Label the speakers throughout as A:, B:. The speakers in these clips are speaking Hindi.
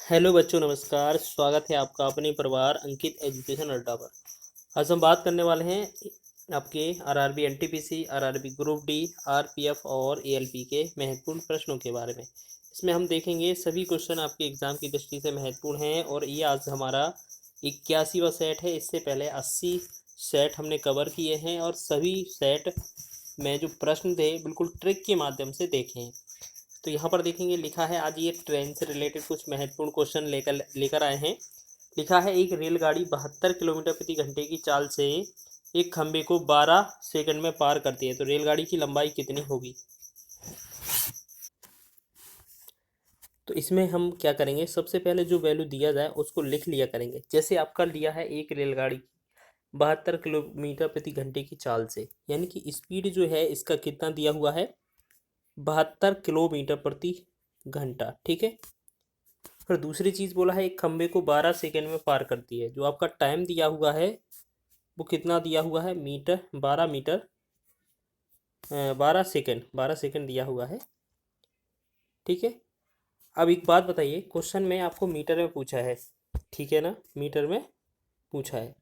A: हेलो बच्चों, नमस्कार। स्वागत है आपका अपने परिवार अंकित एजुकेशन अड्डा पर। आज हम बात करने वाले हैं आपके RRB NTPC, RRB group D, RPF और एएलपी के महत्वपूर्ण प्रश्नों के बारे में। इसमें हम देखेंगे सभी क्वेश्चन आपके एग्जाम की दृष्टि से महत्वपूर्ण हैं और ये आज हमारा 81वां सेट है। इससे पहले 80 सेट हमने कवर किए हैं और सभी सेट में जो प्रश्न थे बिल्कुल ट्रिक के माध्यम से देखे हैं। तो यहाँ पर देखेंगे, लिखा है आज ये ट्रेन से रिलेटेड कुछ महत्वपूर्ण क्वेश्चन लेकर आए हैं। लिखा है एक रेलगाड़ी 72 किलोमीटर प्रति घंटे की चाल से एक खंबे को 12 सेकंड में पार करती है, तो रेलगाड़ी की लंबाई कितनी होगी। तो इसमें हम क्या करेंगे, सबसे पहले जो वैल्यू दिया जाए उसको लिख लिया करेंगे। जैसे आपका लिया है एक रेलगाड़ी 72 किलोमीटर प्रति घंटे की चाल से, यानी कि स्पीड जो है इसका कितना दिया हुआ है, 72 किलोमीटर प्रति घंटा। ठीक है। फिर दूसरी चीज़ बोला है एक खंबे को 12 सेकंड में पार करती है। जो आपका टाइम दिया हुआ है वो कितना दिया हुआ है, मीटर 12 मीटर 12 सेकंड दिया हुआ है। ठीक है। अब एक बात बताइए, क्वेश्चन में आपको मीटर में पूछा है, ठीक है ना, मीटर में पूछा है,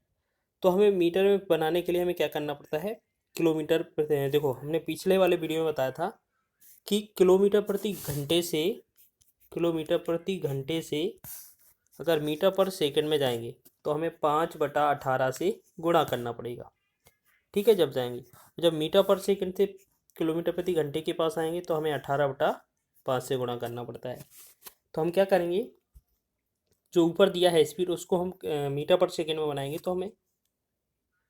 A: तो हमें मीटर में बनाने के लिए हमें क्या करना पड़ता है, किलोमीटर देखो हमने पिछले वाले वीडियो में बताया था कि किलोमीटर प्रति घंटे से अगर मीटर पर सेकंड में जाएंगे तो हमें 5/18 से गुणा करना पड़ेगा। ठीक है। जब जाएंगे, जब मीटर पर सेकंड से किलोमीटर प्रति घंटे के पास आएंगे तो हमें 18/5 से गुणा करना पड़ता है। तो हम क्या करेंगे, जो ऊपर दिया है स्पीड उसको हम मीटर पर सेकंड में बनाएंगे तो हमें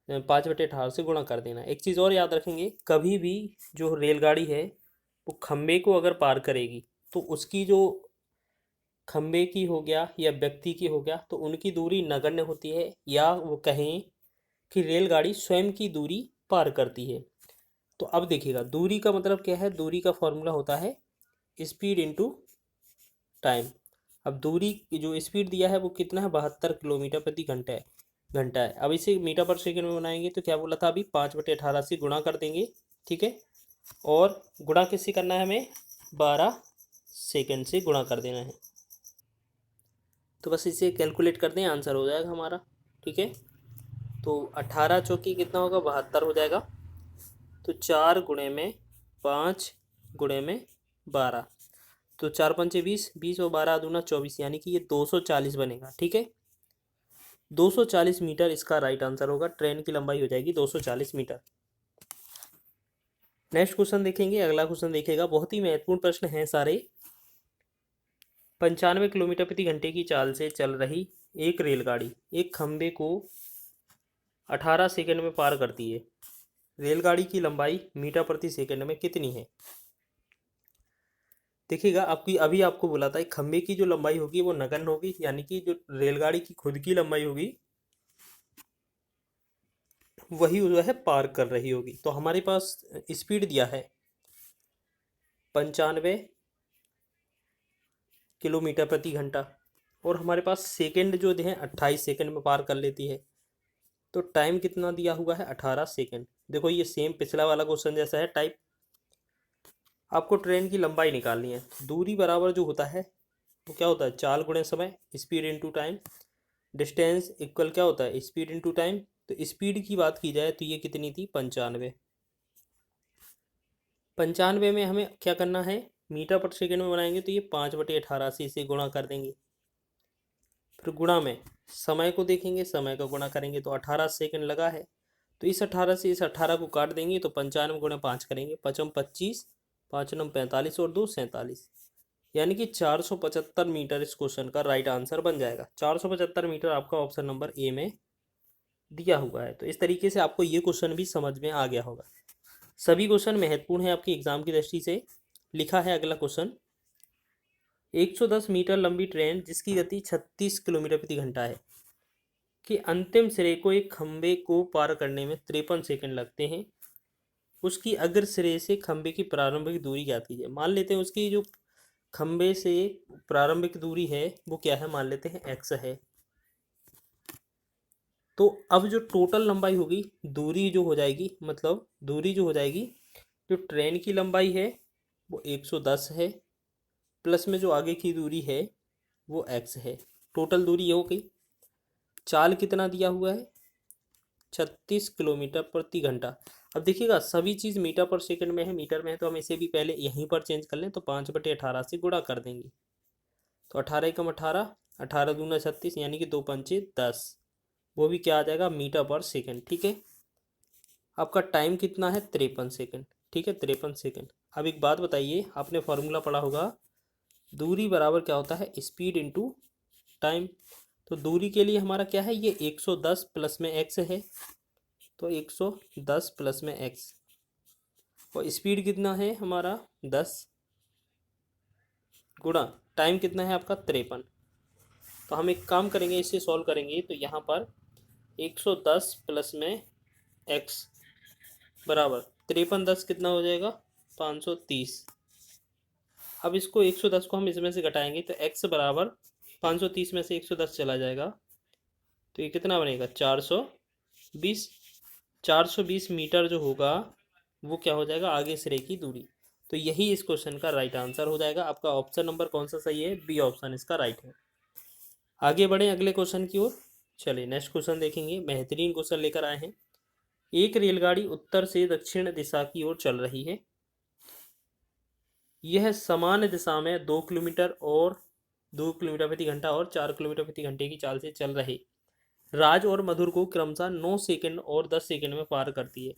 A: 5/18 से गुणा कर देना। एक चीज़ और याद रखेंगे, कभी भी जो रेलगाड़ी है वो खंबे को अगर पार करेगी तो उसकी जो खंबे की हो गया या व्यक्ति की हो गया तो उनकी दूरी नगण्य होती है, या वो कहें कि रेलगाड़ी स्वयं की दूरी पार करती है। तो अब देखिएगा, दूरी का मतलब क्या है, दूरी का फॉर्मूला होता है स्पीड इनटू टाइम। अब दूरी जो स्पीड दिया है वो कितना है, 72 किलोमीटर प्रति घंटा है। अब इसे मीटर पर सेकंड में बनाएंगे तो क्या बोला था अभी, 5/18 से गुणा कर देंगे। ठीक है। और गुणा किससे करना है, हमें 12 सेकंड से गुणा कर देना है। तो बस इसे कैलकुलेट कर दें, आंसर हो जाएगा हमारा। ठीक है। तो 18 चौकी कितना होगा, 72 हो जाएगा। तो 4 गुणे में 5 गुणे में 12, तो 4 पंचे 20, 20 और 12 दूना 24, यानी कि ये 240 बनेगा। ठीक है। 240 मीटर इसका राइट आंसर होगा। ट्रेन की लंबाई हो जाएगी 240 मीटर। नेक्स्ट क्वेश्चन देखेंगे, अगला क्वेश्चन देखेगा, बहुत ही महत्वपूर्ण प्रश्न हैं सारे। 95 किलोमीटर प्रति घंटे की चाल से चल रही एक रेलगाड़ी एक खंबे को 18 सेकंड में पार करती है। रेलगाड़ी की लंबाई मीटर प्रति सेकंड में कितनी है। देखिएगा, आपकी अभी आपको बोला था खंबे की जो लंबाई होगी वो नगण्य होगी, यानी कि जो रेलगाड़ी की खुद की लंबाई होगी वही जो है पार कर रही होगी। तो हमारे पास स्पीड दिया है 95 किलोमीटर प्रति घंटा और हमारे पास सेकंड जो है 28 सेकंड में पार कर लेती है। तो टाइम कितना दिया हुआ है, 18 सेकंड। देखो ये सेम पिछला वाला क्वेश्चन जैसा है टाइप। आपको ट्रेन की लंबाई निकालनी है। दूरी बराबर जो होता है वो क्या होता है, चाल गुणे समय, speed into time. Distance equal क्या होता है, स्पीड इनटू टाइम। तो स्पीड की बात की जाए तो ये कितनी थी, 95। 95 में हमें क्या करना है, मीटर पर सेकंड में बनाएंगे तो ये 5/18 से इसे गुणा कर देंगे। फिर गुणा में समय को देखेंगे, समय का गुणा करेंगे तो 18 सेकंड लगा है। तो इस 18 से इस 18 को काट देंगे तो 95 गुणा 5 करेंगे, 5 25, 5 9 45 और 2 47, यानी कि 475 मीटर इस क्वेश्चन का राइट आंसर बन जाएगा। 475 मीटर आपका ऑप्शन नंबर ए में दिया हुआ है। तो इस तरीके से आपको ये क्वेश्चन भी समझ में आ गया होगा। सभी क्वेश्चन महत्वपूर्ण है आपकी एग्जाम की दृष्टि से। लिखा है अगला क्वेश्चन, 110 मीटर लंबी ट्रेन जिसकी गति 36 किलोमीटर प्रति घंटा है कि अंतिम सिरे को एक खंबे को पार करने में 53 सेकंड लगते हैं। उसकी अग्र सिरे से खंबे की प्रारंभिक दूरी क्या कीजिए। मान लेते हैं उसकी जो खंबे से प्रारंभिक दूरी है वो क्या है, मान लेते हैं x है। तो अब जो टोटल लंबाई होगी, दूरी जो हो जाएगी, मतलब दूरी जो हो जाएगी, जो ट्रेन की लंबाई है वो 110 है, प्लस में जो आगे की दूरी है वो x है। टोटल दूरी हो गई। चाल कितना दिया हुआ है, 36 किलोमीटर प्रति घंटा। अब देखिएगा सभी चीज़ मीटर पर सेकंड में है, मीटर में है, तो हम इसे भी पहले यहीं पर चेंज कर लें, तो 5/18 से गुणा कर देंगे। तो 18 एकम 18, 18 दूना 36, यानी कि 2×5 = 10। वो भी क्या आ जाएगा, मीटर पर सेकंड। ठीक है। आपका टाइम कितना है, 53 सेकंड। ठीक है, 53 सेकंड। अब एक बात बताइए, आपने फॉर्मूला पढ़ा होगा, दूरी बराबर क्या होता है, स्पीड इंटू टाइम। तो दूरी के लिए हमारा क्या है, ये 110 प्लस में x है, तो 110 प्लस में x। और स्पीड कितना है हमारा, 10 गुणा टाइम कितना है आपका, 53। तो हम एक काम करेंगे, इसे सॉल्व करेंगे, तो यहाँ पर 110 प्लस में x बराबर 53, 10 कितना हो जाएगा, 530। अब इसको 110 को हम इसमें से घटाएंगे, तो x बराबर 530 में से 110 चला जाएगा, तो ये कितना बनेगा, 420। 420 मीटर जो होगा वो क्या हो जाएगा, आगे सिरे की दूरी। तो यही इस क्वेश्चन का राइट आंसर हो जाएगा। आपका ऑप्शन नंबर कौन सा सही है, बी ऑप्शन इसका राइट है। आगे बढ़े अगले क्वेश्चन की ओर। चलिए नेक्स्ट क्वेश्चन देखेंगे। बेहतरीन क्वेश्चन लेकर आए हैं। एक रेलगाड़ी उत्तर से दक्षिण दिशा की ओर चल रही है। यह समान दिशा में 2 किलोमीटर और 2 किलोमीटर प्रति घंटा और 4 किलोमीटर प्रति घंटे की चाल से चल रहे राज और मधुर को क्रमशः 9 सेकंड और 10 सेकंड में पार करती है।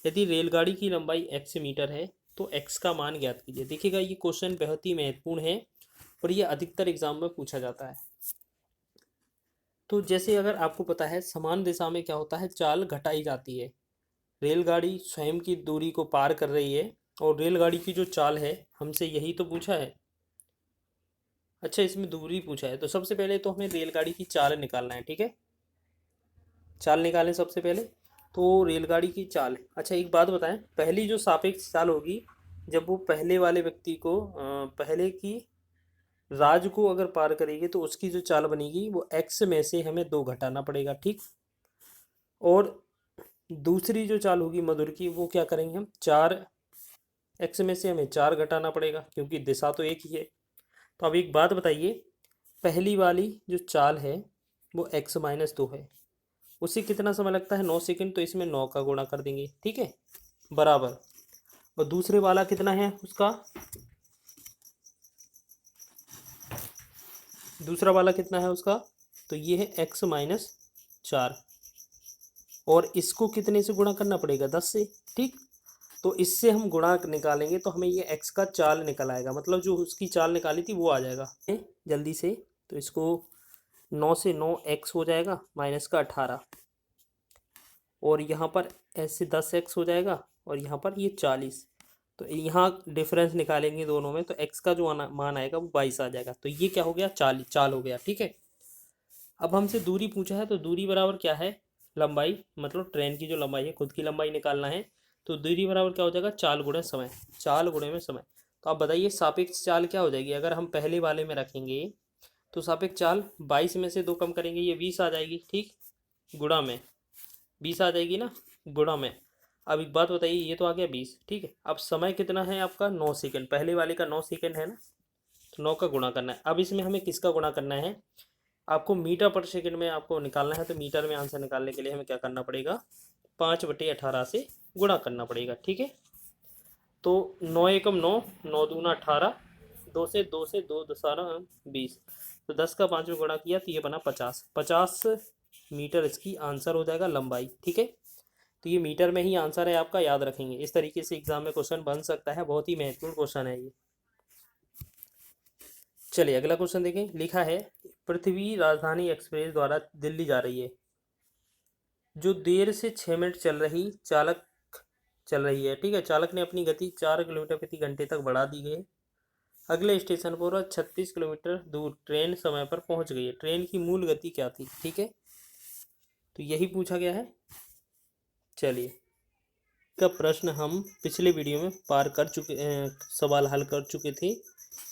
A: यदि रेलगाड़ी की लंबाई x मीटर है तो x का मान ज्ञात कीजिए। देखिएगा ये क्वेश्चन बहुत ही महत्वपूर्ण है और ये अधिकतर एग्जाम में पूछा जाता है। तो जैसे अगर आपको पता है समान दिशा में क्या होता है, चाल घटाई जाती है। रेलगाड़ी स्वयं की दूरी को पार कर रही है और रेलगाड़ी की जो चाल है, हमसे यही तो पूछा है। अच्छा, इसमें दूरी पूछा है, तो सबसे पहले तो हमें रेलगाड़ी की चाल निकालना है। ठीक है, चाल निकालें सबसे पहले। तो रेलगाड़ी की चाल, अच्छा एक बात बताएं, पहली जो सापेक्ष चाल होगी, जब वो पहले वाले व्यक्ति को पहले की राज को अगर पार करेगी तो उसकी जो चाल बनेगी वो x में से हमें 2 घटाना पड़ेगा। ठीक। और दूसरी जो चाल होगी मधुर की, वो क्या करेंगे हम, 4 x में से हमें 4 घटाना पड़ेगा, क्योंकि दिशा तो एक ही है। तो अब एक बात बताइए, पहली वाली जो चाल है वो x-2 है, उसे कितना समय लगता है, 9 सेकंड। तो इसमें 9 का गुणा कर देंगे। ठीक है, बराबर। और दूसरे वाला कितना है उसका, दूसरा वाला कितना है उसका, तो ये है x-4, और इसको कितने से गुणा करना पड़ेगा, 10 से। ठीक। तो इससे हम गुणा निकालेंगे तो हमें ये x का चाल निकल आएगा, मतलब जो उसकी चाल निकाली थी वो आ जाएगा जल्दी से। तो इसको 9 से 9 x हो जाएगा, माइनस का 18, और यहाँ पर ऐसे 10x हो जाएगा, और यहाँ पर ये 40। तो यहाँ डिफरेंस निकालेंगे दोनों में, तो x का जो मान आएगा वो 22 आ जाएगा। तो ये क्या हो गया, चाल हो गया। ठीक है। अब हमसे दूरी पूछा है, तो दूरी बराबर क्या है, लंबाई, मतलब ट्रेन की जो लंबाई है, खुद की लंबाई निकालना है। तो दूरी बराबर क्या हो जाएगा, चाल गुणे समय, चाल गुणे में समय। तो आप बताइए सापेक्ष चाल क्या हो जाएगी, अगर हम पहले वाले में रखेंगे तो सापेक्ष चाल 22 में से 2 कम करेंगे, ये 20 आ जाएगी। ठीक, गुणा में 20 आ जाएगी ना, गुणा में। अब एक बात बताइए, ये तो आ गया 20। ठीक है, अब समय कितना है आपका, 9 सेकंड, पहले वाले का 9 सेकंड है ना, तो 9 का गुणा करना है। अब इसमें हमें किसका गुणा करना है, आपको मीटर पर सेकंड में आपको निकालना है। तो मीटर में आंसर निकालने के लिए हमें क्या करना पड़ेगा, 5/18 से गुणा करना पड़ेगा। ठीक है। तो 9 एकम 9, 9 दूना 18, 2 से 2 दसारा 20, तो 10 का 5 में गुणा किया तो ये बना 50। 50 मीटर इसकी आंसर हो जाएगा लंबाई। ठीक है। तो ये मीटर में ही आंसर है आपका, याद रखेंगे। इस तरीके से एग्जाम में क्वेश्चन बन सकता है, बहुत ही महत्वपूर्ण क्वेश्चन है ये। चलिए अगला क्वेश्चन देखें। लिखा है, पृथ्वी राजधानी एक्सप्रेस द्वारा दिल्ली जा रही है, जो देर से 6 मिनट चल रही है। ठीक है, चालक ने अपनी गति 4 किलोमीटर प्रति घंटे तक बढ़ा दी है। अगले स्टेशन पर 36 किलोमीटर दूर ट्रेन समय पर पहुंच गई है। ट्रेन की मूल गति क्या थी। ठीक है, तो यही पूछा गया है। चलिए, का प्रश्न हम पिछले वीडियो में सवाल हल कर चुके थे।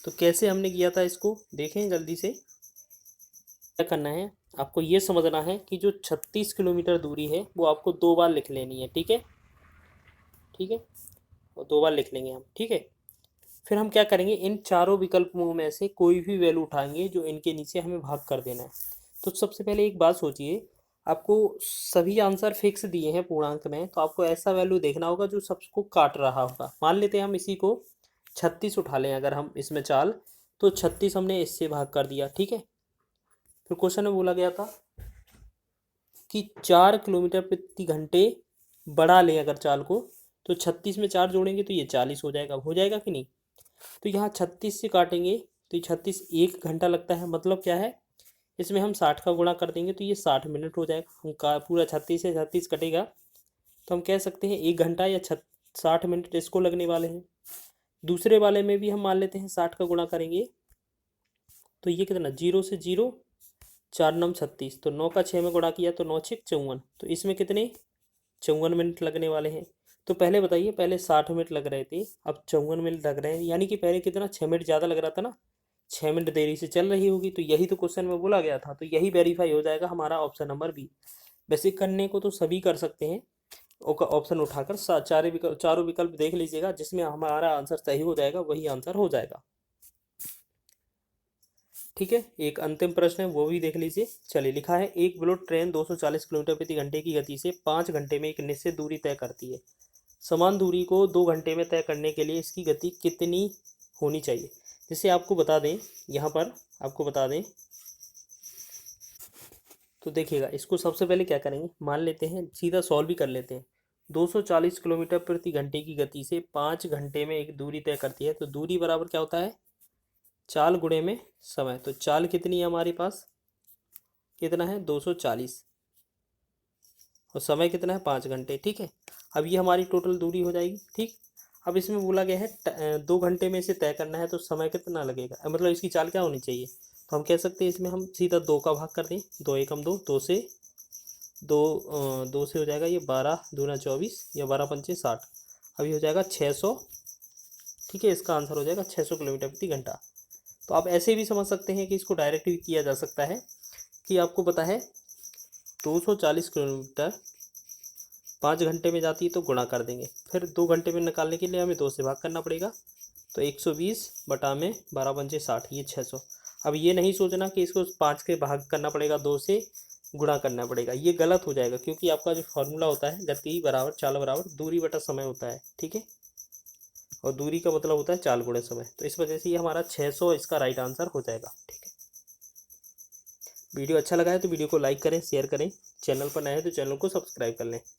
A: तो कैसे हमने किया था इसको देखें जल्दी से। क्या करना है, आपको ये समझना है कि जो 36 किलोमीटर दूरी है वो आपको 2 बार लिख लेनी है। ठीक है, ठीक है, और 2 बार लिख लेंगे हम। ठीक है, फिर हम क्या करेंगे, इन चारों विकल्पों में से कोई भी वैल्यू उठाएंगे जो इनके नीचे हमें भाग कर देना है। तो सबसे पहले एक बात सोचिए, आपको सभी आंसर फिक्स दिए हैं पूर्णांक में, तो आपको ऐसा वैल्यू देखना होगा जो सबको काट रहा होगा। मान लेते हैं हम इसी को 36 उठा लें अगर हम इसमें चाल, तो 36 हमने इससे भाग कर दिया, ठीक है। फिर क्वेश्चन में बोला गया था कि 4 किलोमीटर प्रति घंटे बढ़ा लें अगर चाल को, तो 36 में 4 जोड़ेंगे तो ये 40 हो जाएगा कि नहीं। तो यहाँ 36 से काटेंगे तो ये 36 1 घंटा लगता है, मतलब क्या है, इसमें हम 60 का गुणा कर देंगे तो ये 60 मिनट हो जाएगा। हम का पूरा 36 से 36 कटेगा तो हम कह सकते हैं 1 घंटा या 60 मिनट इसको लगने वाले हैं। दूसरे वाले में भी हम मान लेते हैं 60 का गुणा करेंगे तो ये कितना, 0 से 0, 4 9 36, तो 9 का 6 में गुणा किया तो 9 6 54, तो इसमें कितने 54 मिनट लगने वाले हैं। तो पहले बताइए, पहले 60 मिनट लग रहे थे, अब 54 मिनट लग रहे हैं, यानी कि पहले कितना 6 मिनट ज़्यादा लग रहा था ना, 6 मिनट देरी से चल रही होगी। तो यही तो क्वेश्चन में बोला गया था, तो यही वेरीफाई हो जाएगा हमारा ऑप्शन नंबर बी। वैसे करने को तो सभी कर सकते हैं, ऑप्शन उठाकर चारों विकल्प देख लीजिएगा, जिसमें हमारा आंसर सही हो जाएगा वही आंसर हो जाएगा, ठीक है। एक अंतिम प्रश्न है वो भी देख लीजिए। चलिए, लिखा है एक बुलेट ट्रेन 240 किलोमीटर प्रति घंटे की गति से 5 घंटे में एक निश्चित दूरी तय करती है। समान दूरी को 2 घंटे में तय करने के लिए इसकी गति कितनी होनी चाहिए। जिसे आपको बता दें, यहाँ पर आपको बता दें, तो देखिएगा इसको सबसे पहले क्या करेंगे, मान लेते हैं सीधा सॉल्व भी कर लेते हैं। 240 किलोमीटर प्रति घंटे की गति से 5 घंटे में एक दूरी तय करती है, तो दूरी बराबर क्या होता है, चाल गुणे में समय। तो चाल कितनी है हमारे पास, कितना है 240, और समय कितना है 5 घंटे, ठीक है। अब ये हमारी टोटल दूरी हो जाएगी, ठीक। अब इसमें बोला गया है 2 घंटे में इसे तय करना है, तो समय कितना लगेगा, मतलब इसकी चाल क्या होनी चाहिए। तो हम कह सकते हैं इसमें हम सीधा 2 का भाग कर दें, 2 एकम 2, 2 से हो जाएगा ये 12 दूना 24 या 12 पंचे 60, अभी हो जाएगा 600, ठीक है। इसका आंसर हो जाएगा 600 किलोमीटर प्रति घंटा। तो आप ऐसे भी समझ सकते हैं कि इसको डायरेक्ट भी किया जा सकता है कि आपको पता है 240 किलोमीटर 5 घंटे में जाती है तो गुणा कर देंगे, फिर 2 घंटे में निकालने के लिए हमें 2 से भाग करना पड़ेगा, तो 120 बटा में 12 पंचे 60, ये 600। अब ये नहीं सोचना कि इसको 5 के भाग करना पड़ेगा, 2 से गुणा करना पड़ेगा, ये गलत हो जाएगा, क्योंकि आपका जो फॉर्मूला होता है गति बराबर चाल बराबर दूरी बटा समय होता है, ठीक है। और दूरी का मतलब होता है चाल गुणे समय, तो इस वजह से ये हमारा 600 इसका राइट आंसर हो जाएगा, ठीक है। वीडियो अच्छा लगा है तो वीडियो को लाइक करें, शेयर करें, चैनल पर नए हैं तो चैनल को सब्सक्राइब कर लें।